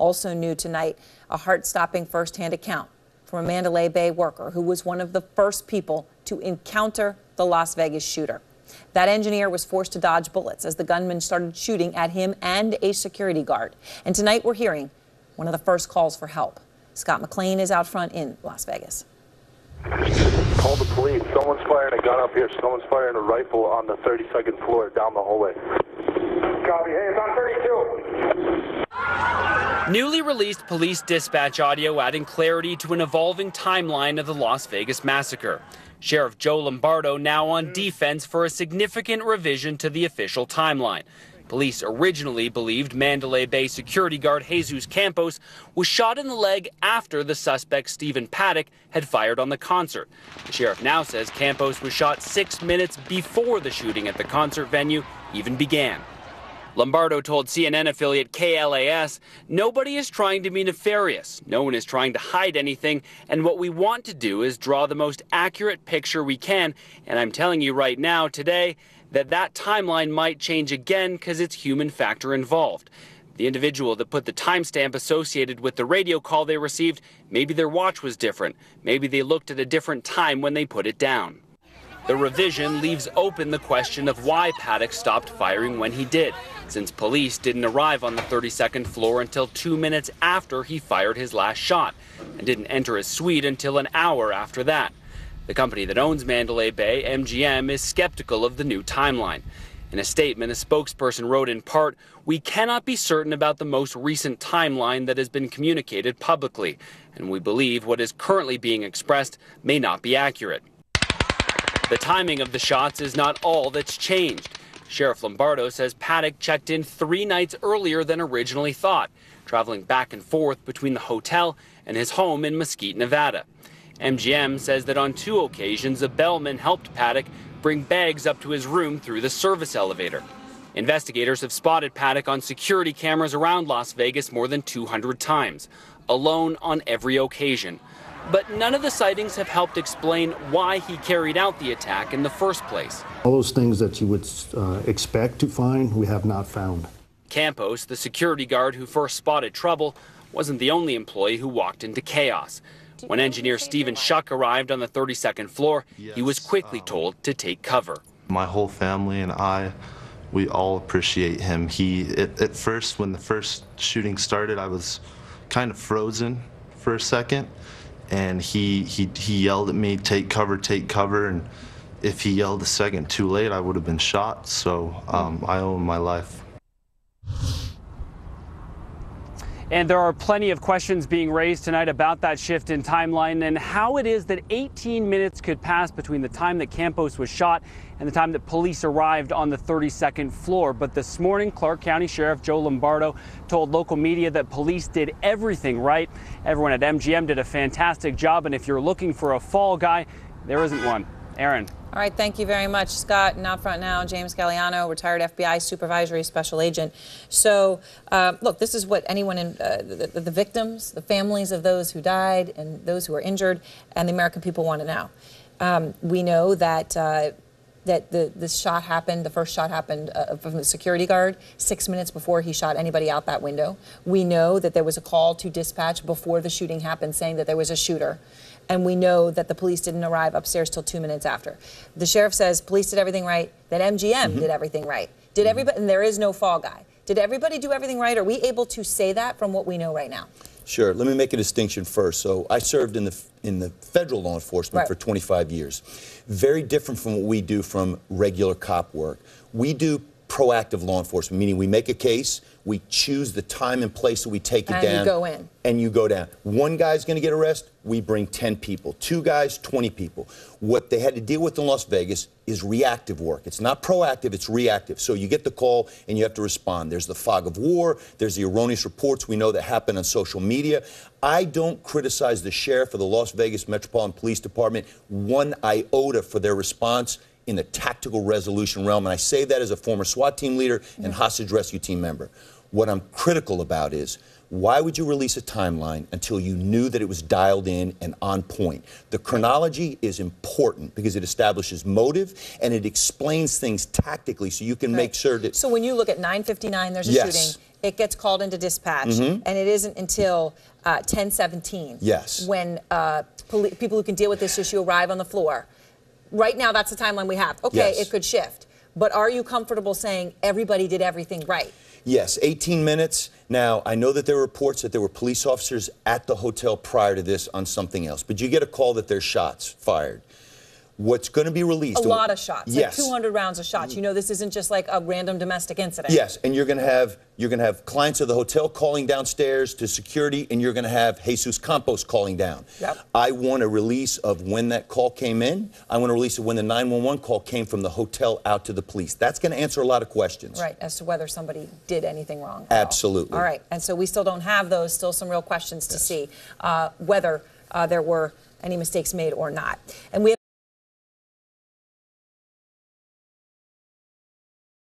Also new tonight, a heart-stopping first-hand account from a Mandalay Bay worker who was one of the first people to encounter the Las Vegas shooter. That engineer was forced to dodge bullets as the gunman started shooting at him and a security guard. And tonight we're hearing one of the first calls for help. Scott McLean is out front in Las Vegas. Call the police. Someone's firing a gun up here. Someone's firing a rifle on the 32nd floor down the hallway. Copy. Hey, it's on 32. Newly released police dispatch audio adding clarity to an evolving timeline of the Las Vegas massacre. Sheriff Joe Lombardo now on defense for a significant revision to the official timeline. Police originally believed Mandalay Bay security guard Jesus Campos was shot in the leg after the suspect Stephen Paddock had fired on the concert. The sheriff now says Campos was shot 6 minutes before the shooting at the concert venue even began. Lombardo told CNN affiliate KLAS, "Nobody is trying to be nefarious. No one is trying to hide anything. And what we want to do is draw the most accurate picture we can. And I'm telling you right now, today, that timeline might change again because it's human factor involved. The individual that put the timestamp associated with the radio call they received, maybe their watch was different. Maybe they looked at a different time when they put it down." The revision leaves open the question of why Paddock stopped firing when he did, since police didn't arrive on the 32nd floor until 2 minutes after he fired his last shot, and didn't enter his suite until an hour after that. The company that owns Mandalay Bay, MGM, is skeptical of the new timeline. In a statement, a spokesperson wrote in part, "We cannot be certain about the most recent timeline that has been communicated publicly, and we believe what is currently being expressed may not be accurate." The timing of the shots is not all that's changed. Sheriff Lombardo says Paddock checked in 3 nights earlier than originally thought, traveling back and forth between the hotel and his home in Mesquite, Nevada. MGM says that on 2 occasions, a bellman helped Paddock bring bags up to his room through the service elevator. Investigators have spotted Paddock on security cameras around Las Vegas more than 200 times, alone on every occasion. But none of the sightings have helped explain why he carried out the attack in the first place. All those things that you would expect to find, we have not found. Campos, the security guard who first spotted trouble, wasn't the only employee who walked into chaos. When engineer Stephen Schuck arrived on the 32nd floor, he was quickly told to take cover. My whole family and I, we all appreciate him. At first, when the first shooting started, I was kind of frozen for a second. And he yelled at me, take cover, and if he yelled a second too late, I would have been shot, so I owe him my life. And there are plenty of questions being raised tonight about that shift in timeline and how it is that 18 minutes could pass between the time that Campos was shot and the time that police arrived on the 32nd floor. But this morning, Clark County Sheriff Joe Lombardo told local media that police did everything right. Everyone at MGM did a fantastic job, and if you're looking for a fall guy, there isn't one. Aaron. All right, thank you very much, Scott. And out front now, James Galliano, retired FBI supervisory special agent. So, look, this is what anyone in the victims, the families of those who died and those who are injured, and the American people want to know. We know that the shot happened, the first shot happened from the security guard 6 minutes before he shot anybody out that window. We know that there was a call to dispatch before the shooting happened saying that there was a shooter. And we know that the police didn't arrive upstairs till 2 minutes after. The sheriff says police did everything right, that MGM did everything right. Did everybody, and there is no fall guy. Did everybody do everything right? Are we able to say that from what we know right now? Sure. Let me make a distinction first. So I served in the federal law enforcement for 25 years. Very different from what we do from regular cop work. We do proactive law enforcement, meaning we make a case, we choose the time and place that we take it down. And you go in. And you go down. One guy's going to get arrested, we bring 10 people. 2 guys, 20 people. What they had to deal with in Las Vegas is reactive work. It's not proactive, it's reactive. So you get the call and you have to respond. There's the fog of war, there's the erroneous reports we know that happen on social media. I don't criticize the sheriff or the Las Vegas Metropolitan Police Department one iota for their response in the tactical resolution realm, and I say that as a former SWAT team leader and hostage rescue team member. What I'm critical about is, why would you release a timeline until you knew that it was dialed in and on point? The chronology is important because it establishes motive and it explains things tactically so you can make sure that... So when you look at 9:59, there's a shooting. it gets called into dispatch, and it isn't until 10:17 Yes. when people who can deal with this issue arrive on the floor. Right now, that's the timeline we have. Okay, Yes. it could shift. But are you comfortable saying everybody did everything right? Yes, 18 minutes. Now, I know that there were reports that there were police officers at the hotel prior to this on something else, but you get a call that there's shots fired. What's going to be released? A lot of shots, yes. like 200 rounds of shots. You know, this isn't just like a random domestic incident. Yes, and you're going to have clients of the hotel calling downstairs to security, and you're going to have Jesus Campos calling down. Yep. I want a release of when that call came in. I want a release of when the 911 call came from the hotel out to the police. That's going to answer a lot of questions. Right, as to whether somebody did anything wrong. Absolutely. All right, and so we still don't have those. Still some real questions to see whether there were any mistakes made or not. And we have